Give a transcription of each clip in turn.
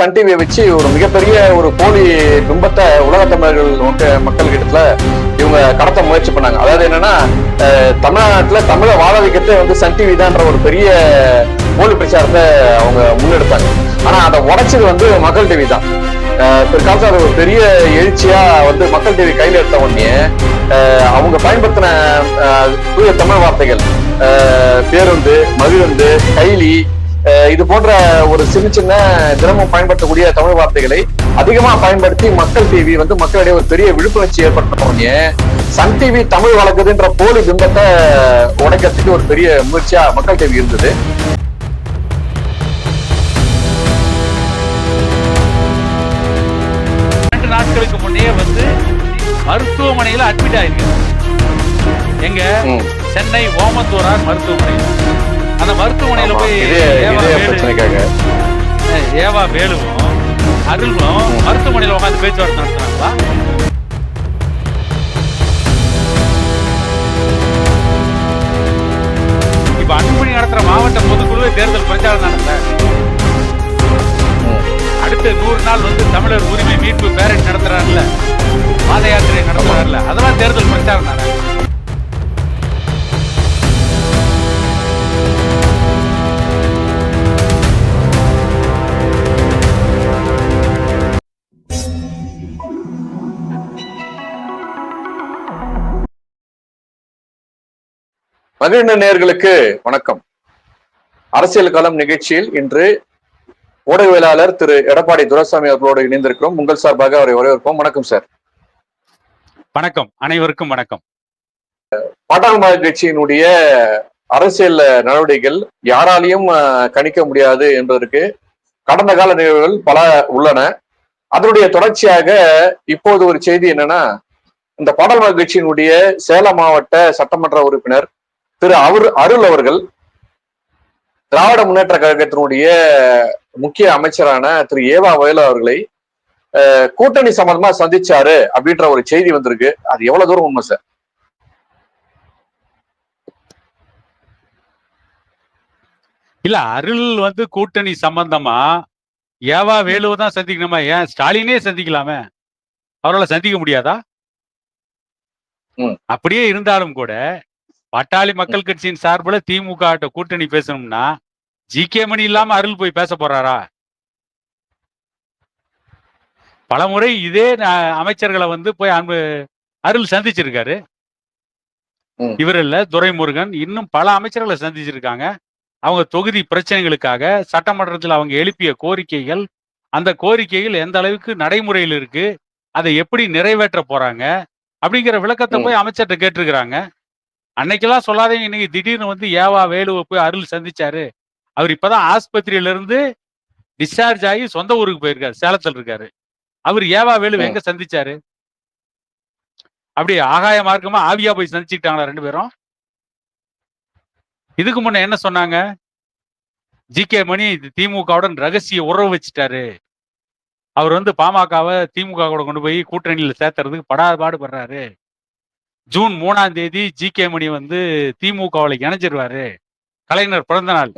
Sun டிவியை வச்சு ஒரு மிகப்பெரிய ஒரு போலி பிம்பத்தை உலக தமிழர்கள் மக்கள் கிட்டத்துல இவங்க கடத்த முயற்சி பண்ணாங்க. அதாவது என்னன்னா, தமிழ்நாட்டுல தமிழை வாழ வைக்கிறதே வந்து சன் டிவி தான்ற ஒரு பெரிய போலி பிரச்சாரத்தை அவங்க முன்னெடுத்தாங்க. ஆனா அதை உடைச்சது வந்து மக்கள் டிவி தான். பிற்காலத்தில் அது ஒரு பெரிய எழுச்சியா வந்து மக்கள் டிவி கையில எடுத்த உடனே அவங்க பயன்படுத்தின தூய தமிழ் வார்த்தைகள், பேருந்து, மகிழுந்து, கைலி, இது போன்ற ஒரு சின்ன சின்ன தினமும் பயன்படுத்தக்கூடிய தமிழ் வார்த்தைகளை அதிகமா பயன்படுத்தி மக்கள் டிவி வந்து மக்களிடையே ஒரு பெரிய விழிப்புணர்ச்சி ஏற்படுத்தினோடனே சன் டிவி தமிழ் வளர்க்குதுன்ற போலி பிம்பத்தை உடைக்கிறதுக்கு ஒரு பெரிய முயற்சியா மக்கள் டிவி இருந்தது. நாட்களுக்கு முன்னே வந்து மருத்துவமனையில அட்மிட் ஆயிருக்கு. எங்க சென்னை ஓமந்தூரார் மருத்துவமனையில். அந்த மருத்துவமனையில போய் ஏவா வேலுவும் அருளும் மருத்துவமனையில உட்காந்து பேச்சுவார்த்தை நடத்துறாங்களா? இப்ப அன்புமணி நடத்துற மாவட்ட பொதுக்குழுவை தேர்தல் பிரச்சாரம் நடத்த அடுத்த 100 நாள் வந்து தமிழர் உரிமை மீட்பு பேரட் நடத்துறாருல, பாத யாத்திரை நடத்துறாருல, அதெல்லாம் தேர்தல் பிரச்சாரம் தானே. மகிழ்ந்த நேயர்களுக்கு வணக்கம். அரசியல் களம் நிகழ்ச்சியில் இன்று ஊடகவியலாளர் திரு எடப்பாடி துரைசாமி அவர்களோடு இணைந்திருக்கிறோம். உங்கள் சார்பாக அவரை வரவேற்போம். வணக்கம் சார். வணக்கம், அனைவருக்கும் வணக்கம். பாட்டாளி மக்கள் கட்சியினுடைய அரசியல் நடவடிக்கைகள் யாராலையும் கணிக்க முடியாது என்பதற்கு கடந்த கால நிகழ்வுகள் பல உள்ளன. அதனுடைய தொடர்ச்சியாக இப்போது ஒரு செய்தி என்னன்னா, இந்த பாட்டாளி மக்கள் கட்சியினுடைய சேலம் மாவட்ட சட்டமன்ற உறுப்பினர் திரு அருள் அவர்கள் திராவிட முன்னேற்ற கழகத்தினுடைய முக்கிய அமைச்சரான திரு ஏவா வேலு அவர்களை கூட்டணி சம்பந்தமா சந்திச்சாரு அப்படின்ற ஒரு செய்தி வந்திருக்கு. அது எவ்வளவு தூரம் உண்மை சார்? இல்ல, அருள் வந்து கூட்டணி சம்பந்தமா ஏவா வேலுவை தான் சந்திக்கணுமா? ஏன் ஸ்டாலினே சந்திக்கலாமே, அவரால் சந்திக்க முடியாதா? அப்படியே இருந்தாலும் கூட பாட்டாளி மக்கள் கட்சியின் சார்பில் திமுக கூட்டணி பேசணும்னா ஜி.கே. மணி இல்லாம அருள் போய் பேச போறாரா? பலமுறை இதே அமைச்சர்களை வந்து போய் அருள் சந்திச்சிருக்காரு. இவர் இல்ல, துரைமுருகன், இன்னும் பல அமைச்சர்களை சந்திச்சிருக்காங்க. அவங்க தொகுதி பிரச்சனைகளுக்காக சட்டமன்றத்தில் அவங்க எழுப்பிய கோரிக்கைகள், அந்த கோரிக்கைகள் எந்த அளவுக்கு நடைமுறையில் இருக்கு, அதை எப்படி நிறைவேற்ற போறாங்க அப்படிங்கிற விளக்கத்தை போய் அமைச்சர்கிட்ட கேட்டிருக்கிறாங்க. அன்னைக்கெல்லாம் சொல்லாதீங்க, இன்னைக்கு திடீர்னு வந்து ஏவா வேலுவை போய் அருள் சந்திச்சாரு. அவர் இப்பதான் ஆஸ்பத்திரியில இருந்து டிஸ்சார்ஜ் ஆகி சொந்த ஊருக்கு போயிருக்காரு, சேலத்தில் இருக்காரு. அவர் ஏவா வேலுவை எங்க சந்திச்சாரு? அப்படி ஆகாய மார்க்கமா ஆவியா போய் சந்திச்சுக்கிட்டாங்களா ரெண்டு பேரும்? இதுக்கு முன்ன என்ன சொன்னாங்க? ஜி.கே. மணி திமுகவுடன் ரகசிய உறவு வச்சுட்டாரு, அவர் வந்து பாமகவை திமுக கூட கொண்டு போய் கூட்டணியில சேர்த்துறதுக்கு படாபாடு படுறாரு, ஜூன் 3ஆம் தேதி ஜி.கே. மணி வந்து திமுகவில் இணைஞ்சிருவாரு, கலைஞர் பிறந்த நாள்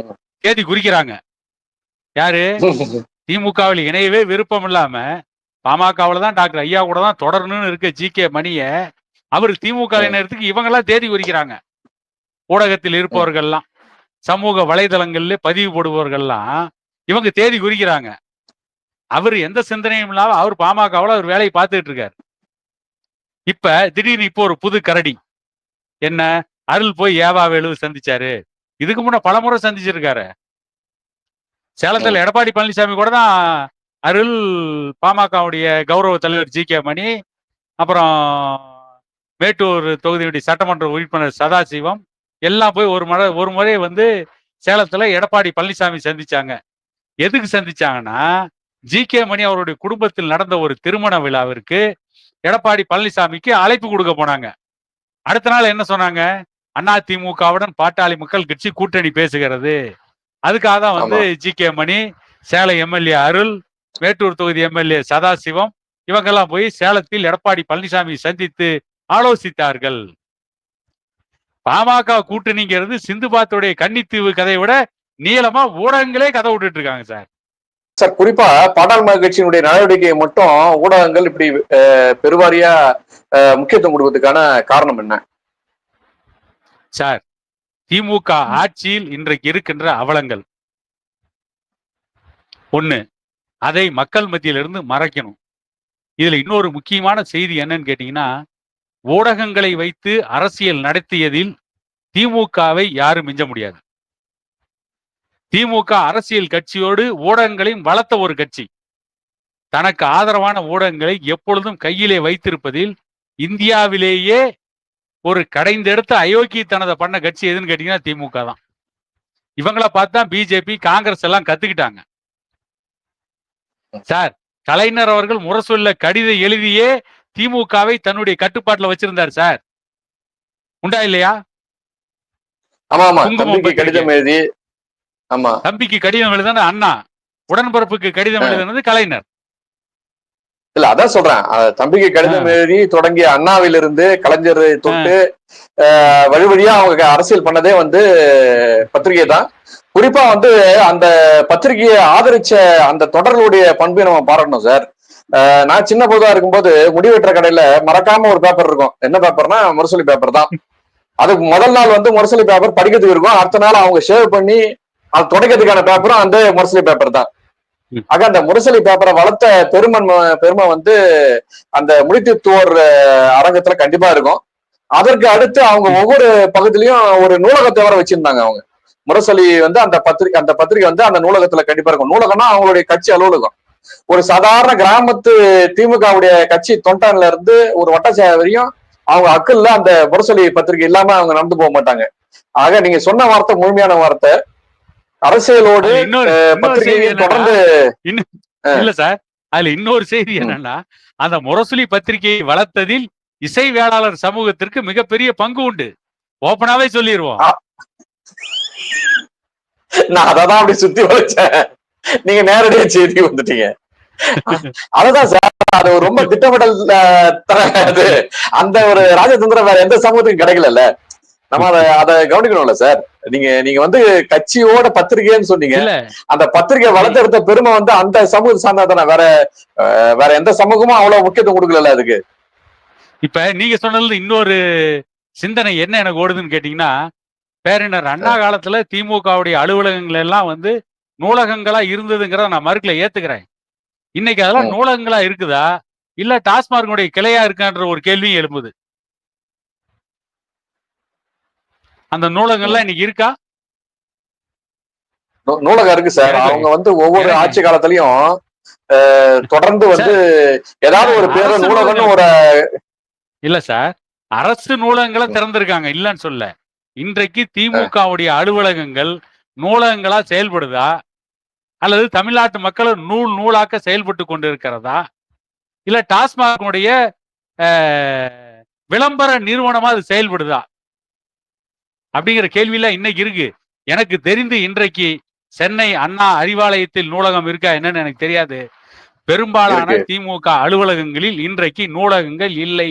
தேதி குறிக்கிறாங்க. யாரு? திமுகவில் இணையவே விருப்பம் இல்லாம பாமகவில் தான் டாக்டர் ஐயா கூட தான் தொடரணும்னு இருக்க ஜி.கே. மணிய அவர் திமுக இணையத்துக்கு இவங்கெல்லாம் தேதி குறிக்கிறாங்க. ஊடகத்தில் இருப்பவர்கள்லாம், சமூக வலைதளங்கள்ல பதிவு போடுபவர்கள்லாம் இவங்க தேதி குறிக்கிறாங்க. அவர் எந்த சிந்தனையும் இல்லாம அவர் பாமகவில் அவர் வேலையை பார்த்துட்டு இருக்காரு. இப்ப திடீர்னு இப்போ ஒரு புது கரடி என்ன, அருள் போய் ஏவா வேலு சந்திச்சாரு. இதுக்கு முன்ன பலமுறை சந்திச்சிருக்காரு. சேலத்தில் எடப்பாடி பழனிசாமி கூட தான் அருள், பாமகவுடைய கௌரவ தலைவர் ஜி.கே. மணி, அப்புறம் மேட்டூர் தொகுதியுடைய சட்டமன்ற உறுப்பினர் சதாசிவம் எல்லாம் போய் ஒரு முறை வந்து சேலத்துல எடப்பாடி பழனிசாமி சந்திச்சாங்க. எதுக்கு சந்திச்சாங்கன்னா, ஜி.கே. மணி அவருடைய குடும்பத்தில் நடந்த ஒரு திருமண விழாவிற்கு எடப்பாடி பழனிசாமிக்கு அழைப்பு கொடுக்க போனாங்க. அடுத்த நாள் என்ன சொன்னாங்க? அதிமுகவுடன் பாட்டாளி மக்கள் கட்சி கூட்டணி பேசுகிறது, அதுக்காக தான் வந்து ஜி.கே. மணி, சேலம் எம்எல்ஏ அருள், மேட்டூர் தொகுதி எம்எல்ஏ சதாசிவம் இவங்கெல்லாம் போய் சேலத்தில் எடப்பாடி பழனிசாமி சந்தித்து ஆலோசித்தார்கள். பாமக கூட்டணிங்கிறது சிந்து பாத்துடைய கன்னித்தீவு கதையை விட நீளமா ஊடகங்களே கதை விட்டுட்டு இருக்காங்க சார். சார், குறிப்பா பாட்டாளி கட்சியினுடைய நடவடிக்கையை மட்டும் ஊடகங்கள் இப்படி பெருவாரியா முக்கியத்துவம் கொடுப்பதற்கான காரணம் என்ன சார்? திமுக ஆட்சியில் இன்றைக்கு இருக்கின்ற அவலங்கள் ஒண்ணு, அதை மக்கள் மத்தியிலிருந்து மறைக்கணும். இதுல இன்னொரு முக்கியமான செய்தி என்னன்னு கேட்டீங்கன்னா, ஊடகங்களை வைத்து அரசியல் நடத்தியதில் திமுகவை யாரும் மிஞ்ச முடியாது. திமுக அரசியல் கட்சியோடு ஊடகங்களையும் வளர்த்த ஒரு கட்சி. தனக்கு ஆதரவான ஊடகங்களை எப்பொழுதும் கையிலே வைத்திருப்பதில் இந்தியாவிலேயே ஒரு கடைந்தெடுத்த அயோக்கியத்தனத்தை பண்ண கட்சி எதுன்னு கேட்டீங்கன்னா திமுக தான். இவங்கள பார்த்தா பிஜேபி, காங்கிரஸ் எல்லாம் கத்துக்கிட்டாங்க. சார், கலைஞர் அவர்கள் முரசொல்ல கடிதம் எழுதியே திமுகவை தன்னுடைய கட்டுப்பாட்டுல வச்சிருந்தார் சார். உண்டா இல்லையா? ஆமா ஆமா, தம்பிக்கு கடிதம் எழுதி, ஆமா, தம்பிக்கு கடிதம் எழுதுன அண்ணா, உடன்பிறப்புக்கு கடிதம் எழுதுனது கலைஞர். இல்ல அதான் சொல்றேன், தம்பிக்கு கடிதம் எழுதி தொடங்கிய அண்ணாவிலிருந்து கலைஞர் தொட்டு வழி வழியா அவங்க அரசியல் பண்ணதே வந்து பத்திரிகை தான். குறிப்பா வந்து அந்த பத்திரிகையை ஆதரிச்ச அந்த தொடர்களுடைய பண்பை நம்ம பாராட்டணும் சார். நான் சின்ன போதா இருக்கும்போது முடிவெற்ற கடையில மறக்காம ஒரு பேப்பர் இருக்கும். என்ன பேப்பர்னா முரசொலி பேப்பர் தான். அதுக்கு முதல் நாள் வந்து முரசொலி பேப்பர் படிக்கிறதுக்கு இருக்கும். அடுத்த நாள் அவங்க ஷேவ் பண்ணி அது தொடக்கிறதுக்கான பேப்பரும் அந்த முரசொலி பேப்பர் தான். ஆக அந்த முரசொலி பேப்பரை வளர்த்த பெருமை வந்து அந்த முடித்துத்துவோர் அரங்கத்துல கண்டிப்பா இருக்கும். அதற்கு அடுத்து அவங்க ஒவ்வொரு பகுதியிலையும் ஒரு நூலகத்தை வர வச்சிருந்தாங்க. அவங்க முரசொலி வந்து அந்த பத்திரிகை வந்து அந்த நூலகத்துல கண்டிப்பா இருக்கும். நூலகம்னா அவங்களுடைய கட்சி அலுவலகம். ஒரு சாதாரண கிராமத்து திமுகவுடைய கட்சி தொண்டன்ல இருந்து ஒரு வட்டச்சாய வரையும் அவங்க அக்கல்ல அந்த முரசொலி பத்திரிகை இல்லாம அவங்க நடந்து போக மாட்டாங்க. ஆக நீங்க சொன்ன வார்த்தை முழுமையான வார்த்தை. அரசியலோடு பத்திரிகையை தொடர்ந்து இல்ல சார், அதுல இன்னொரு செய்தி என்னன்னா, அந்த முரசொலி பத்திரிகையை வளர்த்ததில் இசை வேளாளர் சமூகத்திற்கு மிகப்பெரிய பங்கு உண்டு. ஓப்பனாவே சொல்லிடுவோம். நான் அதான் அப்படி சுத்தி வளைச்சேன், நீங்க நேரடியா செய்தி வந்துட்டீங்க. அதுதான் சார், அது ரொம்ப திட்டமிடல். அந்த ஒரு ராஜதந்திரம் வேற எந்த சமூகத்துக்கும் கிடைக்கல. நம்ம அதை கவனிக்கணும்ல சார். நீங்க வந்து கட்சியோட பத்திரிகைன்னு சொன்னீங்க. அந்த பத்திரிகை வளர்த்தெடுத்த பெருமை வந்து அந்த சமூகத்தை சார்ந்ததானே, வேற எந்த சமூகமும் அவ்வளவு முக்கியத்துவம் கொடுக்கல அதுக்கு. இப்ப நீங்க சொன்னதுல இன்னொரு சிந்தனை என்ன எனக்கு ஓடுதுன்னு கேட்டீங்கன்னா, பேரினர் அண்ணா காலத்துல திமுகவுடைய அலுவலகங்கள் எல்லாம் வந்து நூலகங்களா இருந்ததுங்கிறத நான் மறுக்கல, ஏத்துக்கிறேன். இன்னைக்கு அதெல்லாம் நூலகங்களா இருக்குதா இல்ல டாஸ்மார்க்குடைய கிளையா இருக்கான்ற ஒரு கேள்வியும் எழுப்புது. அந்த நூலகங்கள்லாம் இன்னைக்கு இருக்கா? நூலகம் இருக்கு சார். அவங்க வந்து ஒவ்வொரு ஆட்சி காலத்திலயும் தொடர்ந்து வந்து ஏதாவது ஒரு பேர நூலகம்னு ஒரு இல்ல சார், அரசு நூலகங்களை திறந்திருக்காங்க, இல்லன்னு சொல்ல. இன்றைக்கு திமுகவுடைய அலுவலகங்கள் நூலகங்களா செயல்படுதா அல்லது தமிழ்நாட்டு மக்கள் நூலாக்க செயல்பட்டு கொண்டிருக்கிறதா இல்ல டாஸ்மார்க்குடைய விளம்பர நிறுவனமா அது செயல்படுதா அப்படிங்கிற கேள்வியெல்லாம் இன்னைக்கு இருக்கு. எனக்கு தெரிந்து இன்றைக்கு சென்னை அண்ணா அறிவாலயத்தில் நூலகம் இருக்கா என்னன்னு எனக்கு தெரியாது. பெரும்பாலான திமுக அலுவலகங்களில் இன்றைக்கு நூலகங்கள் இல்லை.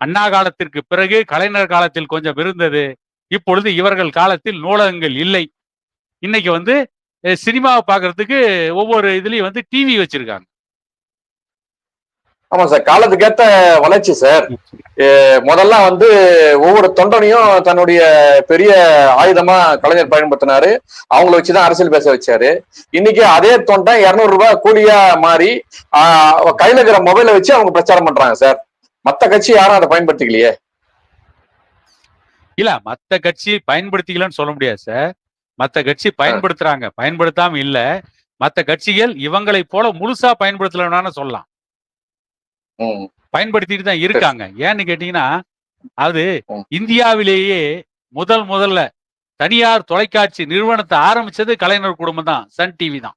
அண்ணா காலத்திற்கு பிறகு கலைஞர் காலத்தில் கொஞ்சம் இருந்தது. இப்பொழுது இவர்கள் காலத்தில் நூலகங்கள் இல்லை. இன்னைக்கு வந்து சினிமாவை பார்க்கறதுக்கு ஒவ்வொரு இதுலயும் வந்து டிவி வச்சிருக்காங்க. ஆமா சார், காலத்துக்கேத்த வளர்ச்சி சார். முதல்ல வந்து ஒவ்வொரு தொண்டனையும் தன்னுடைய பெரிய ஆயுதமா கலைஞர் பயன்படுத்தினாரு. அவங்கள வச்சுதான் அரசியல் பேச வச்சாரு. இன்னைக்கு அதே தொண்டன் 200 ரூபாய் கூலியா மாறி கையில இருக்கிற மொபைலை வச்சு அவங்க பிரச்சாரம் பண்றாங்க சார். மத்த கட்சி யாரும் அதை பயன்படுத்திக்கலையே. இல்ல, மத்த கட்சி பயன்படுத்திக்கலன்னு சொல்ல முடியாது சார். மத்த கட்சி பயன்படுத்துறாங்க, பயன்படுத்தாம இல்ல. மத்த கட்சிகள் இவங்களை போல முழுசா பயன்படுத்தலன்னு சொல்லலாம். பயன்படுத்திட்டு தான் இருக்காங்க. ஏன்னு கேட்டீங்கன்னா, அது இந்தியாவிலேயே முதல்ல தனியார் தொலைக்காட்சி நிறுவனத்தை ஆரம்பிச்சது கலைஞர் குடும்பம் தான், சன் டிவி தான்.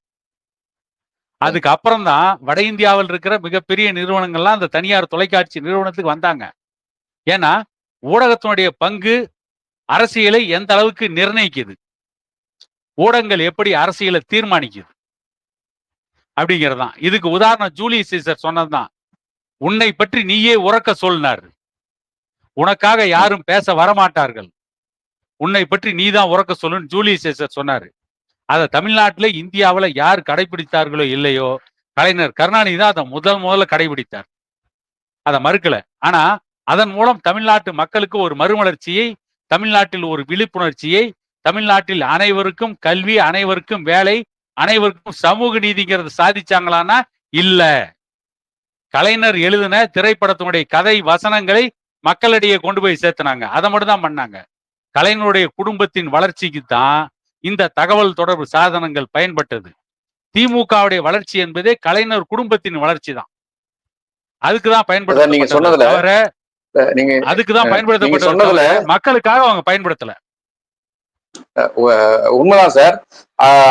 அதுக்கு அப்புறம் தான் வட இந்தியாவில் இருக்கிற மிகப்பெரிய நிறுவனங்கள்லாம் அந்த தனியார் தொலைக்காட்சி நிறுவனத்துக்கு வந்தாங்க. ஏன்னா ஊடகத்தினுடைய பங்கு அரசியலை எந்த அளவுக்கு நிர்ணயிக்குது, ஊடகங்கள் எப்படி அரசியலை தீர்மானிக்குது அப்படிங்கிறதான். இதுக்கு உதாரணம் ஜூலியஸ் சீசர் சொன்னதுதான். உன்னை பற்றி நீயே உறக்க சொன்னார், உனக்காக யாரும் பேச வரமாட்டார்கள், உன்னை பற்றி நீதான் உறக்க சொல்லுன்னு ஜூலியஸ் சீசர் சொன்னாரு. அத தமிழ்நாட்டுல இந்தியாவுல யார் கடைபிடித்தார்களோ இல்லையோ, கலைஞர் கருணாநிதி தான் அத முதல்ல கடைபிடித்தார். அத மறுக்கல. ஆனா, அதன் மூலம் தமிழ்நாட்டு மக்களுக்கு ஒரு மறுமலர்ச்சியை, தமிழ்நாட்டில் ஒரு விழிப்புணர்ச்சியை, தமிழ்நாட்டில் அனைவருக்கும் கல்வி, அனைவருக்கும் வேலை, அனைவருக்கும் சமூக நீதிங்கிறத சாதிச்சாங்களான்னா, இல்ல. கலைஞர் எழுதின திரைப்படத்தினுடைய கதை, வசனங்களை மக்களிடையே கொண்டு போய் சேர்த்துனாங்க. அத மட்டும் தான் பண்ணாங்க. கலைஞருடைய குடும்பத்தின் வளர்ச்சிக்கு தான் இந்த தகவல் தொடர்பு சாதனங்கள் பயன்பட்டது. திமுகவுடைய வளர்ச்சி என்பதே கலைஞர் குடும்பத்தின் வளர்ச்சி தான். அதுக்கு தான் நீங்க சொன்னதுல தவிர நீங்க அதுக்கு தான் நீங்க பயன்படுத்தப்பட்டது சொன்னதுல தவிர, மக்களுக்காக அவங்க பயன்படுத்தல. உண்மைதான் சார்.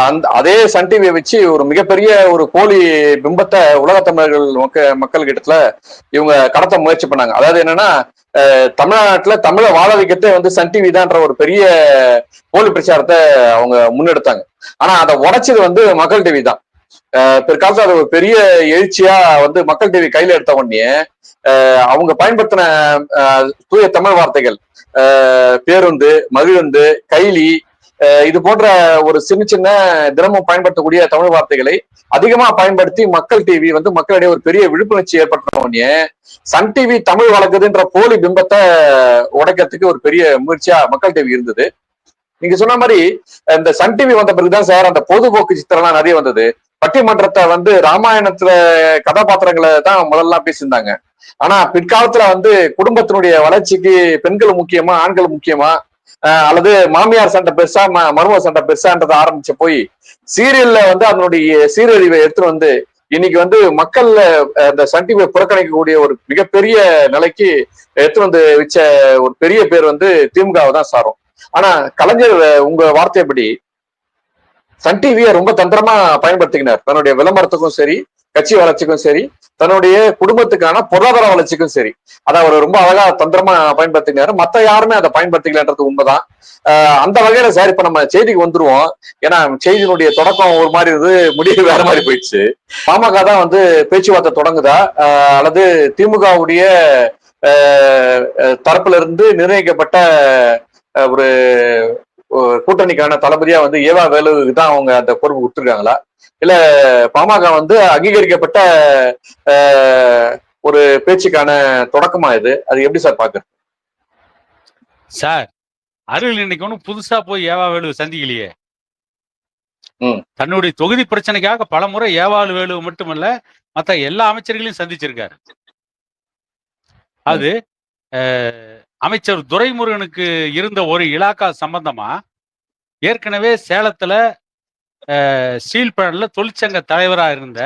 அந்த அதே சன் டிவியை வச்சு ஒரு மிகப்பெரிய ஒரு போலி பிம்பத்தை உலக தமிழர்கள் மக்கள் கிட்டத்துல இவங்க கடத்த முயற்சி பண்ணாங்க. அதாவது என்னன்னா, தமிழ்நாட்டுல தமிழை வாழ வைக்கிறதே வந்து சன் டிவி தான்ற ஒரு பெரிய போலி பிரச்சாரத்தை அவங்க முன்னெடுத்தாங்க. ஆனா அதை உடைச்சது வந்து மக்கள் டிவி தான். பிற்காலத்துல அது ஒரு பெரிய எழுச்சியா வந்து மக்கள் டிவி கையில எடுத்த உடனே அவங்க பயன்படுத்தின தூய தமிழ் வார்த்தைகள், பேருந்து, மகிழுந்து, கைலி, இது போன்ற ஒரு சின்ன சின்ன தினமும் பயன்படுத்தக்கூடிய தமிழ் வார்த்தைகளை அதிகமா பயன்படுத்தி மக்கள் டிவி வந்து மக்களிடையே ஒரு பெரிய விழிப்புணர்ச்சி ஏற்படுத்தின உடனே சன் டிவி தமிழ் வளர்க்குதுன்ற போலி பிம்பத்தை உடைக்கிறதுக்கு ஒரு பெரிய முயற்சியா மக்கள் டிவி இருந்தது. நீங்க சொன்ன மாதிரி இந்த சன் டிவி வந்த பிறகுதான் சார் அந்த பொதுபோக்கு சித்திரம்லாம் நிறைய வந்தது. பட்டிமன்றத்தை வந்து ராமாயணத்துல கதாபாத்திரங்களை தான் முதல்ல பேசியிருந்தாங்க. ஆனா பிற்காலத்துல வந்து குடும்பத்தினுடைய வளர்ச்சிக்கு பெண்கள் முக்கியமா, ஆண்கள் முக்கியமா, அல்லது மாமியார் சண்டை பெருசா, மருமக சண்டை பெருசான்றதை ஆரம்பிச்ச போய் சீரியல்ல வந்து அதனுடைய சீரழிவை எடுத்துட்டு வந்து இன்னைக்கு வந்து மக்கள்ல இந்த சன் டிவியை புறக்கணிக்கக்கூடிய ஒரு மிகப்பெரிய நிலைக்கு எடுத்துட்டு வந்து வச்ச ஒரு பெரிய பேர் வந்து திமுகவை தான் சாரும். ஆனா கலைஞர் உங்க வார்த்தைப்படி சன் டிவியை ரொம்ப தந்திரமா பயன்படுத்திக்கினார். தன்னுடைய விளம்பரத்துக்கும் சரி, கட்சி வளர்ச்சிக்கும் சரி, தன்னுடைய குடும்பத்துக்கான பொருளாதார வளர்ச்சிக்கும் சரி, அதை அவர் ரொம்ப அழகா தந்திரமா பயன்படுத்தினாரு. மத்த யாருமே அதை பயன்படுத்திக்கலன்றது உண்மைதான். அந்த வகையில சார் இப்ப நம்ம செய்திக்கு வந்துருவோம். ஏன்னா செய்தியினுடைய தொடக்கம் ஒரு மாதிரி இருந்து முடிவு வேற மாதிரி போயிடுச்சு. பாமக தான் வந்து பேச்சுவார்த்தை தொடங்குதா, அல்லது திமுகவுடைய தரப்புல இருந்து நிர்ணயிக்கப்பட்ட ஒரு கூட்டணிக்கான தளபதியா வந்து ஏவா வேலுவுக்கு தான் அவங்க அந்த பொறுப்பு கொடுத்துருக்காங்களா, இல்ல பாமக வந்து அங்கீகரிக்கப்பட்ட ஒரு பேச்சுக்கான தொடக்கமா இது? அது எப்படி சார் பாக்குறது? சார், அருள் இன்னைக்கு ஒன்னும் புதுசா போய் ஏவா வேலு சந்திக்கலையே. தன்னுடைய தொகுதி பிரச்சனைக்காக பல முறை ஏவாள் வேலு மட்டுமல்ல, மத்த எல்லா அமைச்சர்களையும் சந்திச்சிருக்காரு. அது அமைச்சர் துரைமுருகனுக்கு இருந்த ஒரு இலாக்கா சம்பந்தமா ஏற்கனவே சேலத்துல ஸ்டீல் பிளான்ட்ல தொழிற்சங்க தலைவராக இருந்த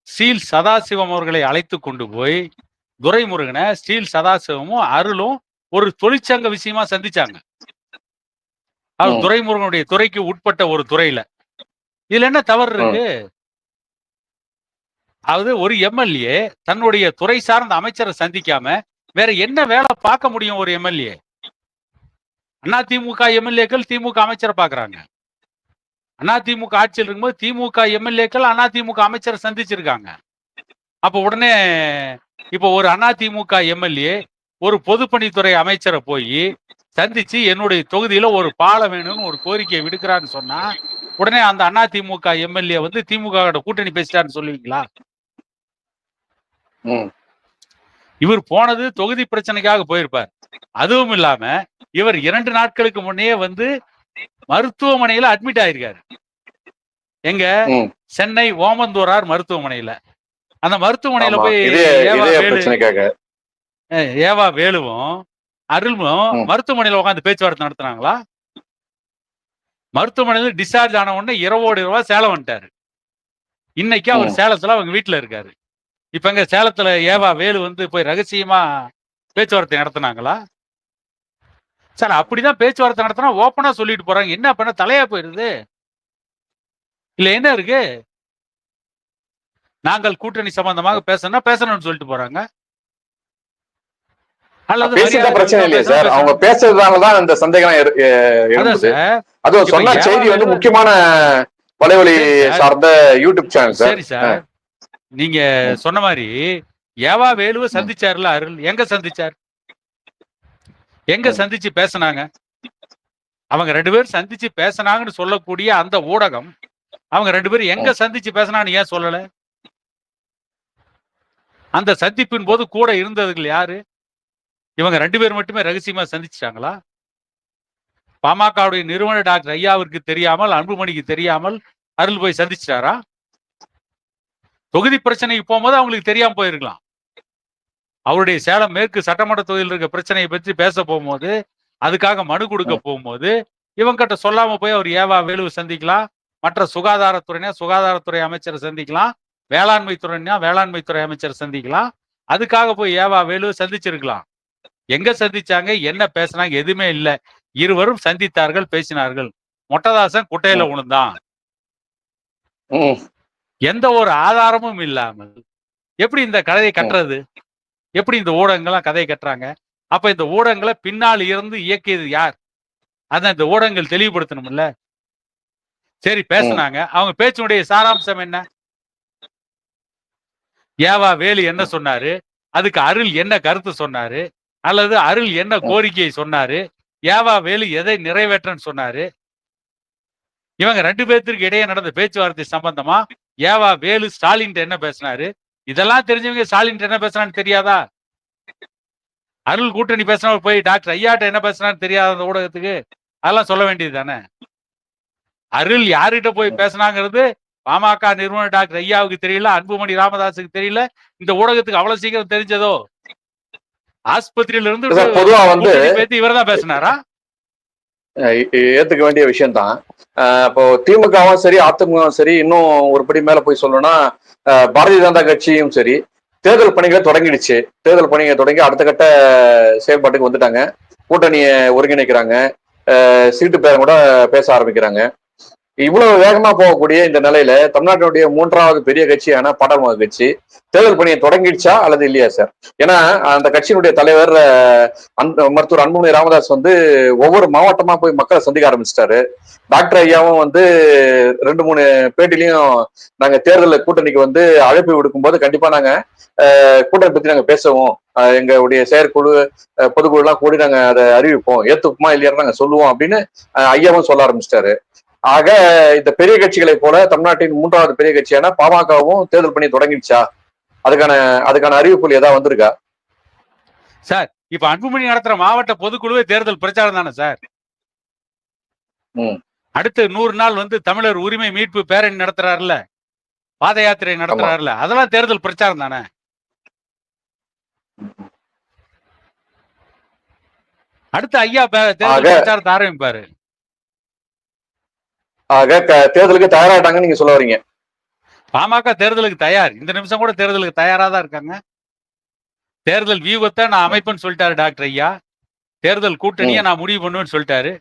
ஸ்டீல் சதாசிவம் அவர்களை அழைத்து கொண்டு போய் துரைமுருகனை ஸ்டீல் சதாசிவமும் அருளும் ஒரு தொழிற்சங்க விஷயமா சந்திச்சாங்க. அது துரைமுருகனுடைய துறைக்கு உட்பட்ட ஒரு துறையில. இதுல என்ன தவறு இருக்கு? அதாவது ஒரு எம்எல்ஏ தன்னுடைய துறை சார்ந்த அமைச்சரை சந்திக்காம வேற என்ன வேலை பார்க்க முடியும்? ஒரு எம்எல்ஏ அதிமுக எம்எல்ஏக்கள் திமுக அமைச்சரை பாக்குறாங்க. அதிமுக ஆட்சியில் இருக்கும்போது திமுக எம்எல்ஏக்கள் அதிமுக அமைச்சரை சந்திச்சிருக்காங்க. அப்ப உடனே இப்போ ஒரு அதிமுக எம்எல்ஏ ஒரு பொதுப்பணித்துறை அமைச்சரை போய் சந்திச்சு என்னுடைய தொகுதியில ஒரு பாலம் வேணும்னு ஒரு கோரிக்கையை விடுக்கிறான்னு சொன்னா உடனே அந்த அதிமுக எம்எல்ஏ வந்து திமுக கூட்டணி பேசிட்டாருன்னு சொல்லுவீங்களா? இவர் போனது தொகுதி பிரச்சனைக்காக போயிருப்பார். அதுவும் இல்லாம இவர் 2 நாட்களுக்கு முன்னே வந்து மருத்துவமனையில அட்மிட் ஆயிருக்காரு. எங்க? சென்னை ஓமந்தூரார் மருத்துவமனையில. அந்த மருத்துவமனையில போய் ஏவா வேலுவும் அருளும் மருத்துவமனையில உட்காந்து பேச்சுவார்த்தை நடத்துனாங்களா? மருத்துவமனையில டிஸ்சார்ஜ் ஆன உடனே இரவோடு இரவா சேலம் வந்துட்டாரு. இன்னைக்கு அவர் சேலத்துல அவங்க வீட்டுல இருக்காரு. இப்ப எங்க சேலத்துல ஏவா வேலு வந்து போய் ரகசியமா பேச்சுவார்த்தை நடத்தினாங்களா? சார், அப்படிதான் பேச்சுவார்த்தை நடத்தினா ஓப்பனா சொல்லிட்டு போறாங்க. என்ன பண்ண தலையா போயிருது? இல்ல என்ன இருக்கு? நாங்கள் கூட்டணி சம்பந்தமாக பேசணும்னு சொல்லிட்டு போறாங்க. அல்லது பிரச்சனை இல்லையா சார்? அவங்க பேசுறதுனாலதான் இந்த சந்தேகம் இருந்தது. அது சொன்ன செய்தி வந்து முக்கியமான வலைவலி சார்ந்த யூடியூப் சேனல் சார். சரி சார், நீங்க சொன்ன மாதிரி ஏவா வேலுவை சந்திச்சார்ல அருள், எங்க சந்திச்சார்? எங்க சந்திச்சு பேசினாங்க? அவங்க 2 பேரும் சந்திச்சு பேசினாங்கன்னு சொல்லக்கூடிய அந்த ஊடகம் அவங்க 2 பேரும் எங்க சந்திச்சு பேசினான்னு ஏன் சொல்லல? அந்த சந்திப்பின் போது கூட இருந்தவர்கள் யாரு? இவங்க 2 பேர் மட்டுமே ரகசியமா சந்திச்சிட்டாங்களா? பாமகவுடைய நிறுவனர் டாக்டர் ஐயாவிற்கு தெரியாமல், அன்புமணிக்கு தெரியாமல் அருள் போய் சந்திச்சிட்டாரா? தொகுதி பிரச்சனைக்கு போகும்போது அவங்களுக்கு தெரியாம போயிருக்கலாம். அவருடைய சேலம் மேற்கு சட்டமன்ற தொகுதியில் இருக்க பிரச்சனையை பற்றி பேச போகும்போது, அதுக்காக மனு கொடுக்க போகும்போது, இவங்கிட்ட சொல்லாம போய் அவர் ஏவா வேலுவை சந்திக்கலாம். மற்ற சுகாதாரத்துறைனா சுகாதாரத்துறை அமைச்சரை சந்திக்கலாம். வேளாண்மை துறைனா வேளாண்மை துறை அமைச்சரை சந்திக்கலாம். அதுக்காக போய் ஏவா வேலுவை சந்திச்சிருக்கலாம். எங்க சந்திச்சாங்க? என்ன பேசினாங்க? எதுவுமே இல்ல. இருவரும் சந்தித்தார்கள், பேசினார்கள். மொட்டதாசன் குட்டையில விழுந்தான். எந்த ஒரு ஆதாரமும் இல்லாமல் எப்படி இந்த கதையை கட்டுறது? எப்படி இந்த ஊடகங்கள்லாம் கதையை கட்டுறாங்க? அப்ப இந்த ஊடகங்களை பின்னால் இருந்து இயக்கியது யார்? அத இந்த ஊடகங்கள் தெளிவுபடுத்தணும்ல. சரி பேசினாங்க. அவங்க பேச்சினுடைய சாராம்சம் என்ன? ஏவா வேலு என்ன சொன்னாரு? அதுக்கு அருள் என்ன கருத்து சொன்னாரு? அல்லது அருள் என்ன கோரிக்கையை சொன்னாரு? ஏவா வேலு எதை நிறைவேற்றன்னு சொன்னாரு? இவங்க 2 பேர்த்திற்கு இடையே நடந்த பேச்சுவார்த்தை சம்பந்தமா ஏவா வேலு ஸ்டாலின் என்ன பேசினாரு? இதெல்லாம் தெரிஞ்சவங்க ஸ்டாலின் என்ன பேசுறான்னு தெரியாதா? அருள் கூட்டணி பேசினவர் போய் டாக்டர் ஐயாட்ட என்ன பேசுறான்னு தெரியாத அந்த ஊடகத்துக்கு? அதெல்லாம் சொல்ல வேண்டியது தானே. அருள் யார்கிட்ட போய் பேசினாங்கிறது பாமக நிறுவனர் டாக்டர் ஐயாவுக்கு தெரியல, அன்புமணி ராமதாஸுக்கு தெரியல. இந்த ஊடகத்துக்கு அவ்வளவு சீக்கிரம் தெரிஞ்சதோ? ஆஸ்பத்திரியில இருந்து பொதுவா வந்து இவர்தான் பேசினாரா? ஏத்துக்க வேண்டிய விஷயம் தான். இப்போ திமுகவும் சரி, அதிமுகவும் சரி, இன்னும் ஒரு படி மேல போய் சொல்லணும்னா பாரதிய ஜனதா கட்சியும் சரி, தேர்தல் பணிகளை தொடங்கிடுச்சு. தேர்தல் பணிகளை தொடங்கி அடுத்த கட்ட செயல்பாட்டுக்கு வந்துட்டாங்க. கூட்டணியை ஒருங்கிணைக்கிறாங்க, சீட்டு பேரம் கூட பேச ஆரம்பிக்கிறாங்க. இவ்வளவு வேகமா போகக்கூடிய இந்த நிலையில தமிழ்நாட்டினுடைய 3வது பெரிய கட்சியான பாட்டாளி கட்சி தேர்தல் பணியை தொடங்கிடுச்சா அல்லது இல்லையா சார்? ஏன்னா அந்த கட்சியினுடைய தலைவர் மருத்துவர் அன்புமணி ராமதாஸ் வந்து ஒவ்வொரு மாவட்டமா போய் மக்களை சந்திக்க ஆரம்பிச்சிட்டாரு. டாக்டர் ஐயாவும் வந்து 2-3 பேட்டிலையும் நாங்க தேர்தல் கூட்டணிக்கு வந்து அழைப்பு விடுக்கும் போது கண்டிப்பா நாங்க கூட்டணி பத்தி நாங்க பேசுவோம், எங்களுடைய செயற்குழு பொதுக்குழு எல்லாம் கூடி நாங்க அதை அறிவிப்போம், ஏத்துக்குமா இல்லையா நாங்க சொல்லுவோம் அப்படின்னு ஐயாவும் சொல்ல ஆரம்பிச்சிட்டாரு. ஆக இந்த பெரிய கட்சிகளை போல தமிழ்நாட்டின் 3வது பெரிய கட்சியான பாமகவும் தேர்தல் பணி தொடங்கிடுச்சா? அதுக்கான அறிவிப்புகள் ஏதாவது வந்திருக்கா சார்? இப்ப அன்புமணி நடத்துற மாவட்ட பொதுக்குழுவே தேர்தல் பிரச்சாரம் தானே சார். அடுத்து 100 நாள் வந்து தமிழர் உரிமை மீட்பு பேரணி நடத்துறாருல, பாத யாத்திரை நடத்துறாருல, அதெல்லாம் தேர்தல் பிரச்சாரம் தானே. அடுத்து ஐயா தேர்தல் பிரச்சாரத்தை ஆரம்பிப்பாரு. ஆக தேர்தலுக்கு தயாராட்டாங்கன்னு நீங்க சொல்ல வரீங்க? பாமக தேர்தலுக்கு தயார். இந்த நிமிஷம் கூட தேர்தலுக்கு தயாரா தான் இருக்காங்க. தேர்தல் வியூகத்தை நான் அமைப்புன்னு சொல்லிட்டாரு டாக்டர் ஐயா. தேர்தல் கூட்டணியை நான் முடிவு பண்ணுவேன்னு சொல்லிட்டாரு.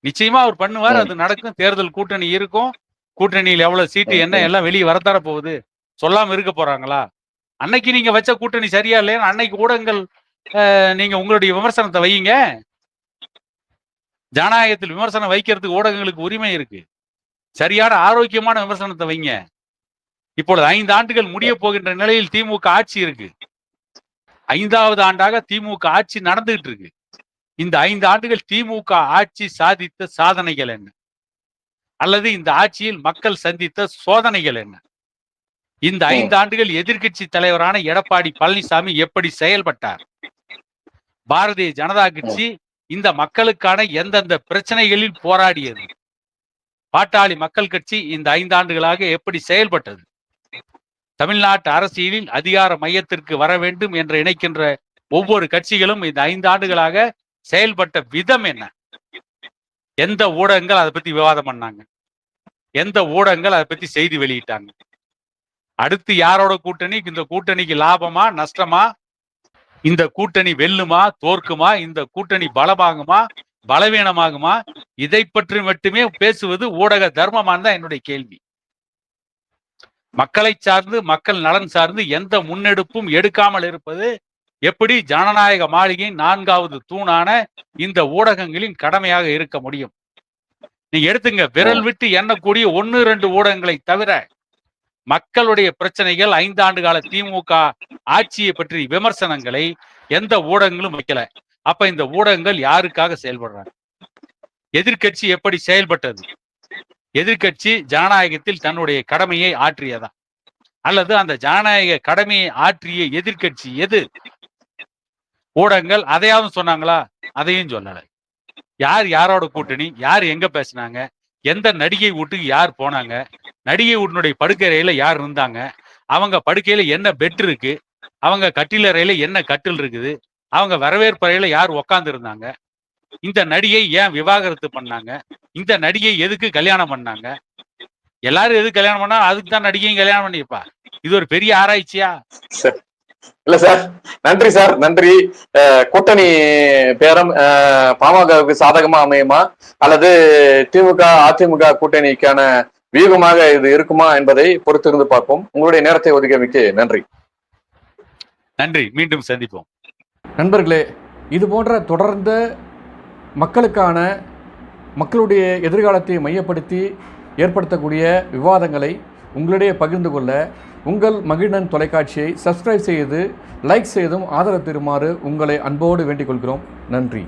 நிச்சயமா அவர் பண்ணுவார், அது நடக்கும். தேர்தல் கூட்டணி இருக்கும். கூட்டணியில் எவ்வளவு சீட்டு என்ன எல்லாம் வெளியே வரத்தர போகுது. சொல்லாம இருக்க போறாங்களா? அன்னைக்கு நீங்க வச்ச கூட்டணி சரியா இல்லையா? அன்னைக்கு ஊடகங்கள் நீங்க உங்களுடைய விமர்சனத்தை வையுங்க. ஜனநாயகத்தில் விமர்சனம் வைக்கிறதுக்கு ஊடகங்களுக்கு உரிமை இருக்கு. சரியான ஆரோக்கியமான விமர்சனத்தை வைங்க. இப்பொழுது 5 ஆண்டுகள் முடிய போகின்ற நிலையில் திமுக ஆட்சி இருக்கு. 5வது ஆண்டாக திமுக ஆட்சி நடந்துகிட்டு இருக்கு. இந்த 5 ஆண்டுகள் திமுக ஆட்சி சாதித்த சாதனைகள் என்ன? அல்லது இந்த ஆட்சியில் மக்கள் சந்தித்த சோதனைகள் என்ன? இந்த 5 ஆண்டுகள் எதிர்க்கட்சி தலைவரான எடப்பாடி பழனிசாமி எப்படி செயல்பட்டார்? பாரதிய ஜனதா கட்சி இந்த மக்களுக்கான எந்தெந்த பிரச்சனைகளில் போராடியது? பாட்டாளி மக்கள் கட்சி இந்த 5 ஆண்டுகளாக எப்படி செயல்பட்டது? தமிழ்நாட்டு அரசியலில் அதிகார மையத்திற்கு வர வேண்டும் என்று நினைக்கின்ற ஒவ்வொரு கட்சிகளும் இந்த 5 ஆண்டுகளாக செயல்பட்ட விதம் என்ன? எந்த ஊடகங்கள் அதை பத்தி விவாதம் பண்ணாங்க? எந்த ஊடகங்கள் அதை பத்தி செய்தி வெளியிட்டாங்க? அடுத்து யாரோட கூட்டணி? இந்த கூட்டணிக்கு லாபமா நஷ்டமா? இந்த கூட்டணி வெல்லுமா தோற்குமா? இந்த கூட்டணி பலமாகுமா பலவீனமாகுமா? இதை பற்றி மட்டுமே பேசுவது ஊடக தர்மமான் தான் என்னுடைய கேள்வி. மக்களை சார்ந்து மக்கள் நலன் சார்ந்து எந்த முன்னெடுப்பும் எடுக்காமல் இருப்பது எப்படி ஜனநாயக மாளிகையின் 4வது தூணான இந்த ஊடகங்களின் கடமையாக இருக்க முடியும்? நீங்க எடுத்துங்க, விரல் விட்டு எண்ணக்கூடிய 1-2 ஊடகங்களை தவிர மக்களுடைய பிரச்சனைகள் 5 ஆண்டு கால திமுக ஆட்சியை பற்றி விமர்சனங்களை எந்த ஊடகங்களும் வைக்கல. அப்ப இந்த ஊடகங்கள் யாருக்காக செயல்படுறாங்க? எதிர்க்கட்சி எப்படி செயல்பட்டது? எதிர்க்கட்சி ஜனநாயகத்தில் தன்னுடைய கடமையை ஆற்றியதா? அல்லது அந்த ஜனநாயக கடமையை ஆற்றிய எதிர்க்கட்சி எது? ஊடகங்கள் அதையாவது சொன்னாங்களா? அதையும் சொல்லல. யார் யாரோட கூட்டணி, யார் எங்க பேசினாங்க, எந்த நடிகை வீட்டுக்கு யார் போனாங்க, நடிகை வீட்டினுடைய படுக்கறையில யார் இருந்தாங்க, அவங்க படுக்கையில என்ன பெட் இருக்கு, அவங்க கட்டிலறையில என்ன கட்டில் இருக்குது, அவங்க வரவேற்பறையில யார் உக்காந்து இருந்தாங்க, இந்த நடிகை ஏன் விவாகரத்து பண்ணாங்க, இந்த நடிகை எதுக்கு கல்யாணம் பண்ணாங்க, எல்லாரும் எதுக்கு கல்யாணம் பண்ணா அதுக்கு தான் நடிகையும் கல்யாணம் பண்ணிப்பா. இது ஒரு பெரிய ஆராய்ச்சியா? இல்ல சார், நன்றி சார், நன்றி. கூட்டணி பேரம் பாமகவுக்கு சாதகமா அமையுமா அல்லது திமுக அதிமுக கூட்டணிக்கான வியூகமாக இது இருக்குமா என்பதை பொறுத்திருந்து பார்ப்போம். உங்களுடைய நேரத்தை ஒதுக்கியமைக்கு நன்றி. நன்றி, மீண்டும் சந்திப்போம். நண்பர்களே, இது போன்ற தொடர்ந்த மக்களுடைய எதிர்காலத்தை மையப்படுத்தி ஏற்படுத்தக்கூடிய விவாதங்களை உங்களிடையே பகிர்ந்து கொள்ள உங்கள் மகிழ்நன் தொலைக்காட்சியை சப்ஸ்கிரைப் செய்து லைக் செய்தும் ஆதரவு தருமாறு உங்களை அன்போடு வேண்டிக் கொள்கிறோம். நன்றி.